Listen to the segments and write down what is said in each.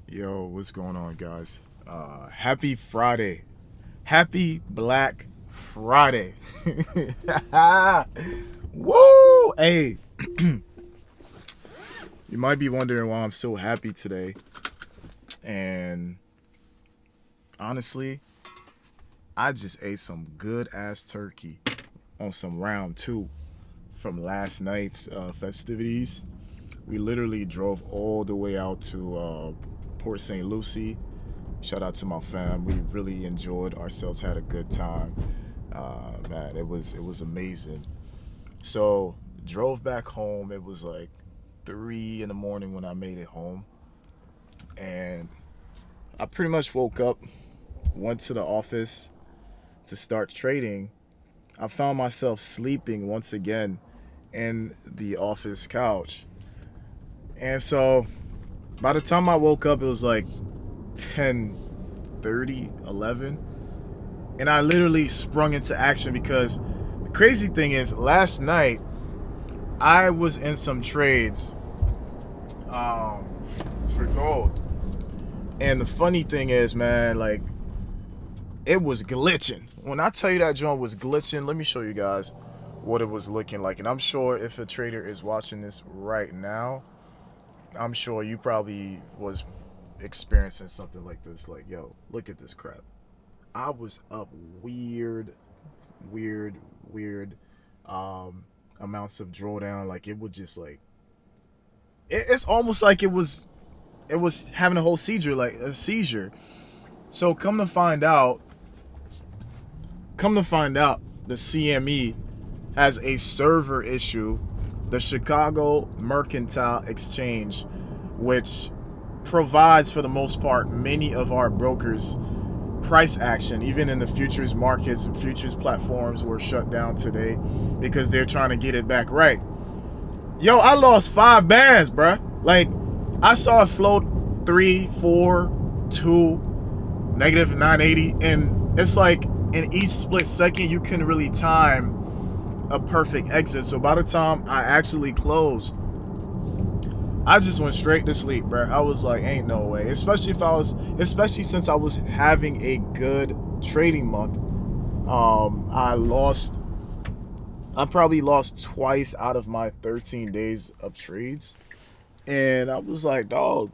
Yo, what's going on, guys? Happy Friday. Happy Black Friday. Woo! Hey, you might be wondering why I'm so happy today. And honestly, I just ate some good ass turkey on some round two from last night's festivities. We literally drove all the way out to Port St. Lucie. Shout out to my fam. We really enjoyed ourselves. Had a good time. Man, it was amazing. So drove back home. It was like 3 in the morning when I made it home, and I pretty much woke up, went to the office to start trading. I found myself sleeping once again in the office couch, and so by the time I woke up, it was like 10:30, 11, and I literally sprung into action because the crazy thing is, last night I was in some trades um, for gold, and the funny thing is, man, like it was glitching. When I tell you that joint was glitching, let me show you guys what it was looking like. And I'm sure if a trader is watching this right now, I'm sure you probably was experiencing something like this. Like, yo, look at this crap. I was up weird, weird um, amounts of drawdown. Like it would just like it's almost like it was having a whole seizure, like a seizure. So come to find out, the CME has a server issue, the Chicago Mercantile Exchange, which provides for the most part many of our brokers price action. Even in the futures markets and futures platforms were shut down today because they're trying to get it back right. Yo, I lost 5 bands, bruh. Like, I saw it float 3, 4, 2, negative 980, and it's like in each split second you can really time a perfect exit. So by the time I actually closed, I just went straight to sleep, bro. I was like, ain't no way. Especially since I was having a good trading month. I probably lost twice out of my 13 days of trades, and I was like, dog,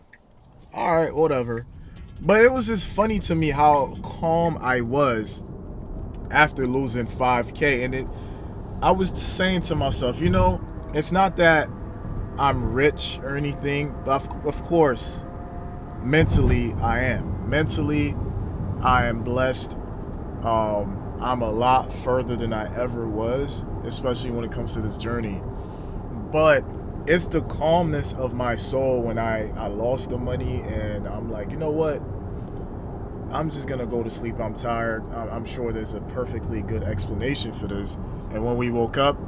all right, whatever. But it was just funny to me how calm I was after losing 5K, and I was saying to myself, it's not that I'm rich or anything, but of course, mentally I am. Mentally, I am blessed. I'm a lot further than I ever was, especially when it comes to this journey. But it's the calmness of my soul when I lost the money, and I'm like, you know what? I'm just gonna go to sleep. I'm tired. I'm sure there's a perfectly good explanation for this. And when we woke up,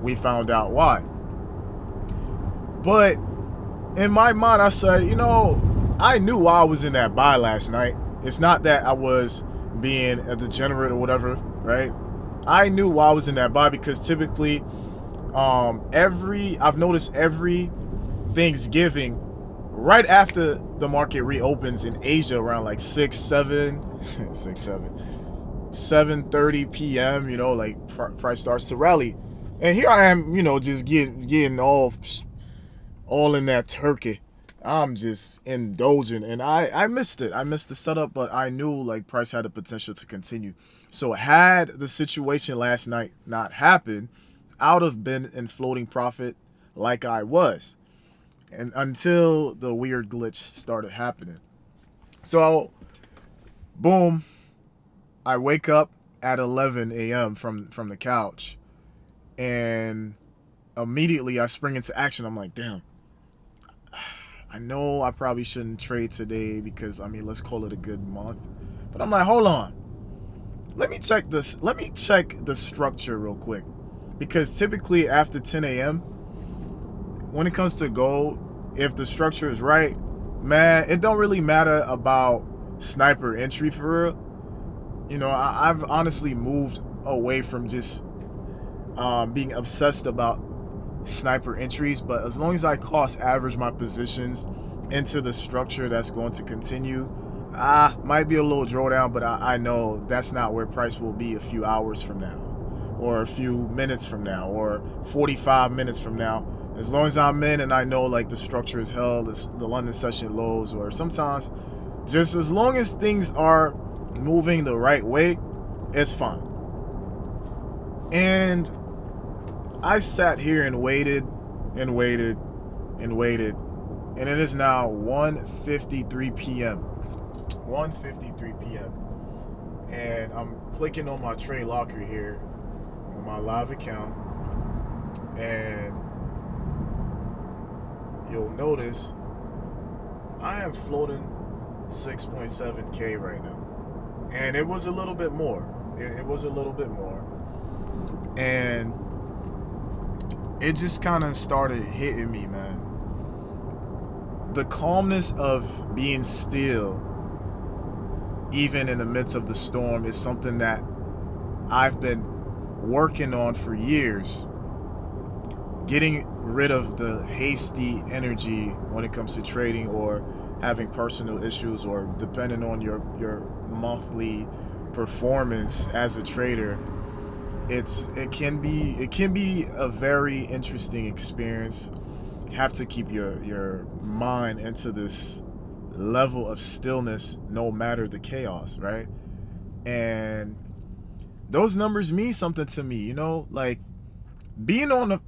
we found out why. But in my mind, I said, I knew why I was in that buy last night. It's not that I was being a degenerate or whatever, right? I knew why I was in that buy because typically, I've noticed every Thanksgiving, right after the market reopens in Asia around like 6, 7, 6, 7, 7:30 p.m. Like price starts to rally, and here I am, just getting all in that turkey. I'm just indulging, and I missed it. I missed the setup, but I knew like price had the potential to continue. So had the situation last night not happened, I would have been in floating profit like I was, and until the weird glitch started happening. So boom, I wake up at 11 a.m. from the couch, and immediately I spring into action. I'm like, damn, I know I probably shouldn't trade today because, I mean, let's call it a good month. But I'm like, hold on. Let me check this. Let me check the structure real quick. Because typically after 10 a.m., when it comes to gold, if the structure is right, man, it don't really matter about sniper entry for real. I've honestly moved away from just being obsessed about sniper entries, but as long as I cost average my positions into the structure that's going to continue. Might be a little drawdown, but I know that's not where price will be a few hours from now, or a few minutes from now, or 45 minutes from now. As long as I'm in and I know like the structure is held, the London session lows, or sometimes just as long as things are moving the right way, it's fine. And I sat here and waited and waited and waited, and it is now 1:53 p.m. 1:53 p.m. and I'm clicking on my trade locker here on my live account, and you'll notice I am floating 6.7K right now. And it was a little bit more. It was a little bit more. And it just kind of started hitting me, man. The calmness of being still, even in the midst of the storm, is something that I've been working on for years. Getting rid of the hasty energy when it comes to trading, or having personal issues, or depending on your monthly performance as a trader. It can be a very interesting experience. You have to keep your mind into this level of stillness no matter the chaos, right? And those numbers mean something to me, like being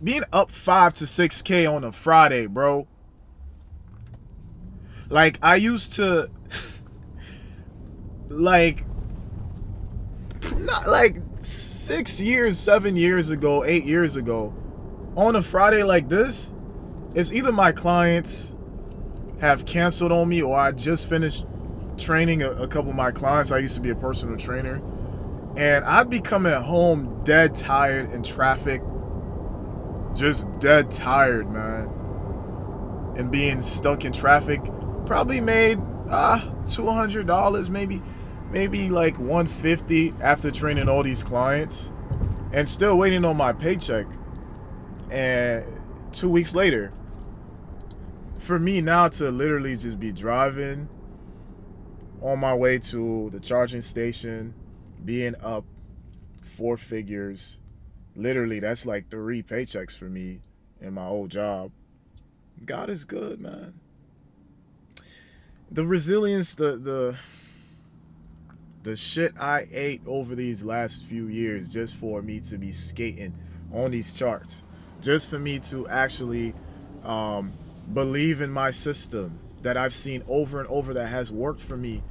being up 5 to 6K on a Friday, bro. Like I used to like not like 6 years, 7 years ago, 8 years ago, on a Friday like this, it's either my clients have canceled on me, or I just finished training a couple of my clients. I used to be a personal trainer, and I'd be coming home dead tired in traffic, just dead tired, man. And being stuck in traffic, probably made $200, maybe like $150 after training all these clients, and still waiting on my paycheck. And 2 weeks later, for me now to literally just be driving on my way to the charging station, being up 4 figures, literally that's like 3 paychecks for me in my old job. God is good, man. The resilience, the shit I ate over these last few years just for me to be skating on these charts, just for me to actually believe in my system that I've seen over and over that has worked for me,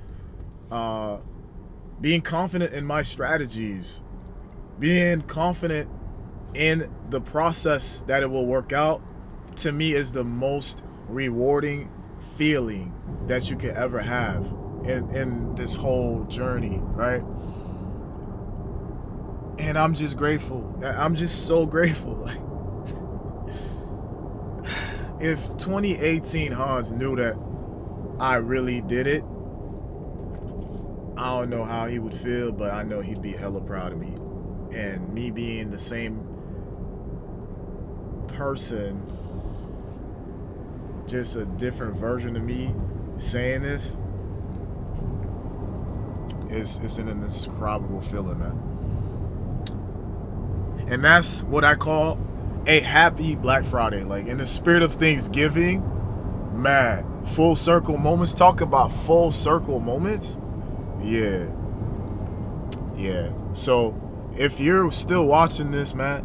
being confident in my strategies, being confident in the process that it will work out, to me is the most rewarding feeling that you could ever have in this whole journey, right? And I'm just grateful. I'm just so grateful. Like, if 2018 Hans knew that I really did it, I don't know how he would feel, but I know he'd be hella proud of me. And me being the same person, just a different version of me saying this, it's an indescribable feeling, man. And that's what I call a happy Black Friday. Like, in the spirit of Thanksgiving, man, full circle moments. Talk about full circle moments. Yeah. So if you're still watching this, man,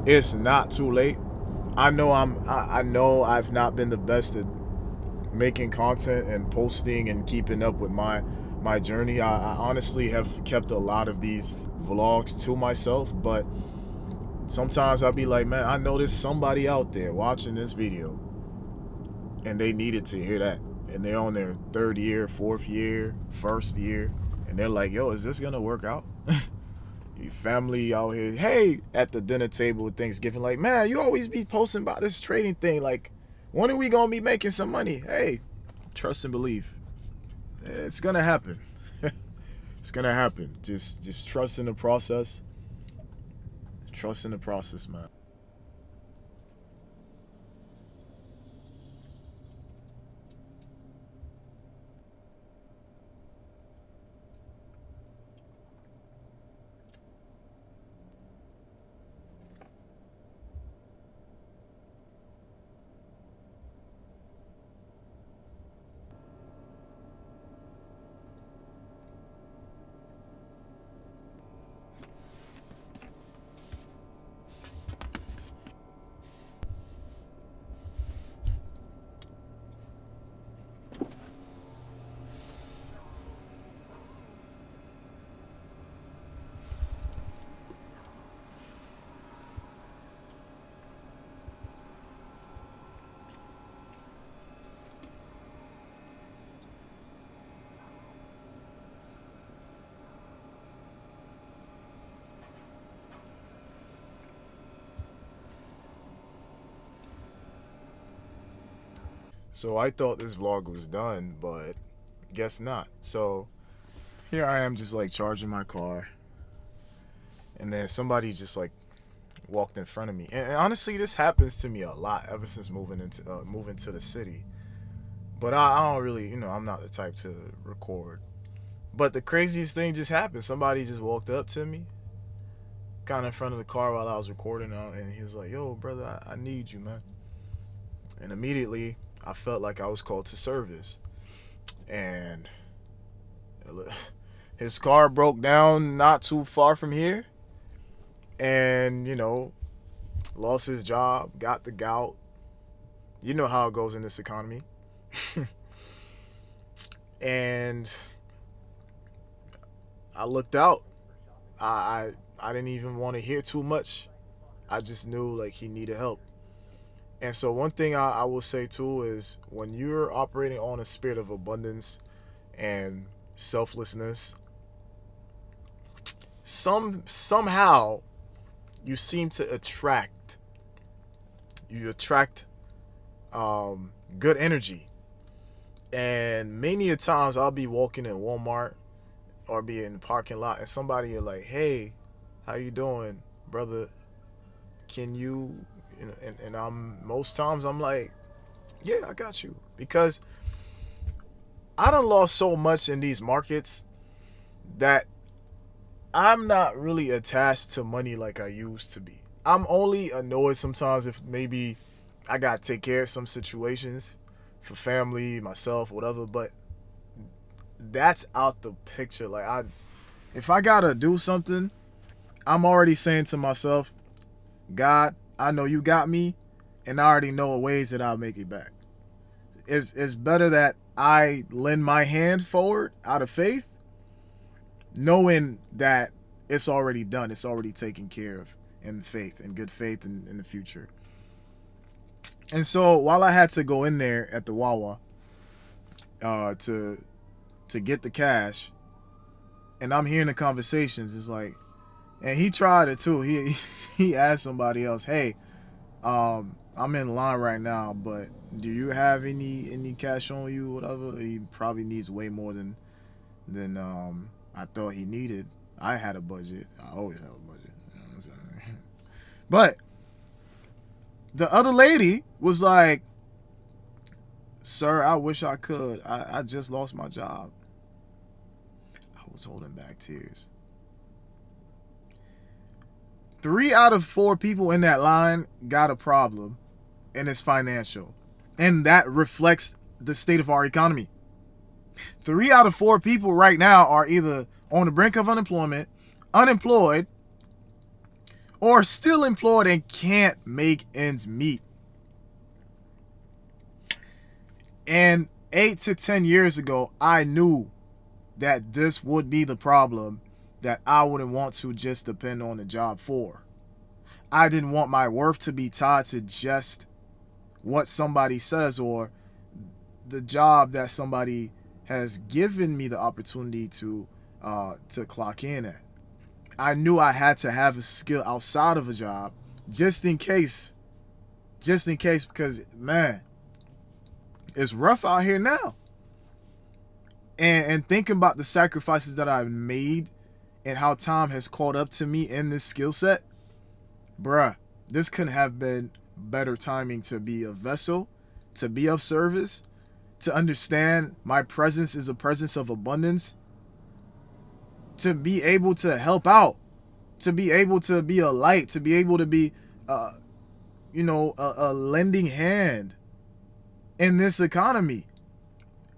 it's not too late. I know I've not been the best at making content and posting and keeping up with my journey. I honestly have kept a lot of these vlogs to myself, but sometimes I'll be like, man, I know there's somebody out there watching this video and they needed to hear that, and they're on their 3rd year, 4th year, 1st year, and they're like, yo, is this gonna work out? Your family out here, hey, at the dinner table with Thanksgiving, like, man, you always be posting about this trading thing, like, when are we gonna be making some money? Hey, trust and believe. It's gonna happen. It's gonna happen. Just trust in the process. Trust in the process, man. So I thought this vlog was done, but guess not. So here I am just like charging my car, and then somebody just like walked in front of me. And honestly, this happens to me a lot ever since moving to the city. But I don't really, I'm not the type to record. But the craziest thing just happened. Somebody just walked up to me, kind of in front of the car while I was recording, and he was like, "Yo, brother, I need you, man." And immediately, I felt like I was called to service. And his car broke down not too far from here, and lost his job, got the gout. You know how it goes in this economy. And I looked out. I didn't even want to hear too much. I just knew like he needed help. And so one thing I will say too is when you're operating on a spirit of abundance and selflessness, somehow you seem to attract good energy. And many a times I'll be walking in Walmart or be in the parking lot, and somebody are like, "Hey, how you doing, brother? Can you?" And I'm most times I'm like, "Yeah, I got you," because I done lost so much in these markets that I'm not really attached to money like I used to be. I'm only annoyed sometimes if maybe I gotta take care of some situations for family, myself, whatever, but that's out the picture. Like if I gotta do something, I'm already saying to myself, God, I know you got me, and I already know ways that I'll make it back. It's better that I lend my hand forward out of faith, knowing that it's already done, it's already taken care of in faith, in good faith in the future. And so while I had to go in there at the Wawa to get the cash, and I'm hearing the conversations, it's like, and he tried it too. He asked somebody else, "Hey, I'm in line right now, but do you have any cash on you, whatever?" He probably needs way more than I thought he needed. I had a budget. I always have a budget. You know what I'm saying? But the other lady was like, "Sir, I wish I could. I just lost my job." I was holding back tears. 3 out of 4 people in that line got a problem, and it's financial. And that reflects the state of our economy. 3 out of 4 people right now are either on the brink of unemployment, unemployed, or still employed and can't make ends meet. And 8 to 10 years ago, I knew that this would be the problem that I wouldn't want to just depend on the job for. I didn't want my worth to be tied to just what somebody says or the job that somebody has given me the opportunity to clock in at. I knew I had to have a skill outside of a job just in case, because man, it's rough out here now. And thinking about the sacrifices that I've made and how time has caught up to me in this skill set, bruh, this couldn't have been better timing to be a vessel, to be of service, to understand my presence is a presence of abundance, to be able to help out, to be able to be a light, to be able to be, a lending hand in this economy.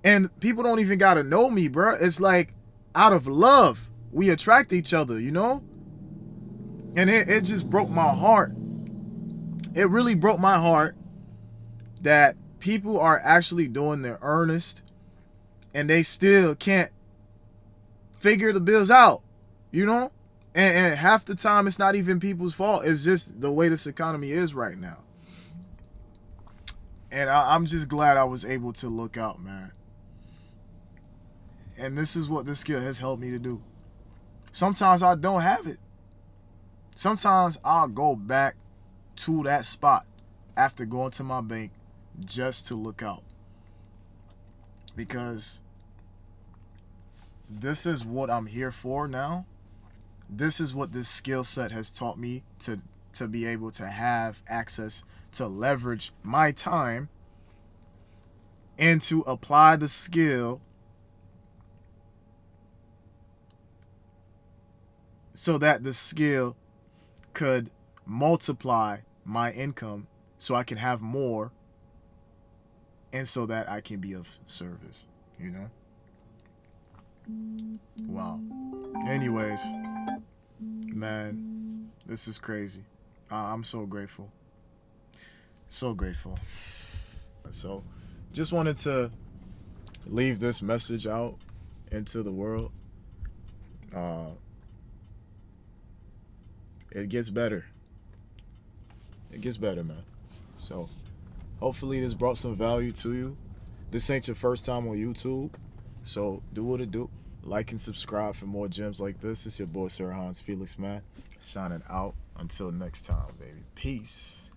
And people don't even gotta know me, bruh. It's like out of love, we attract each other, And it just broke my heart. It really broke my heart that people are actually doing their earnest and they still can't figure the bills out, And half the time it's not even people's fault. It's just the way this economy is right now. And I'm just glad I was able to look out, man. And this is what this skill has helped me to do. Sometimes I don't have it. Sometimes I'll go back to that spot after going to my bank just to look out. because this is what I'm here for now. This is what this skill set has taught me to be able to have access to leverage my time and to apply the skill so that the skill could multiply my income so I can have more and so that I can be of service, you know? Wow. Anyways, man, this is crazy. I'm so grateful. So grateful. So, just wanted to leave this message out into the world. It gets better. It gets better, man. So, hopefully this brought some value to you. This ain't your first time on YouTube, so do what it do. Like and subscribe for more gems like this. It's your boy, Sir Hans Felix, man. Signing out. Until next time, baby. Peace.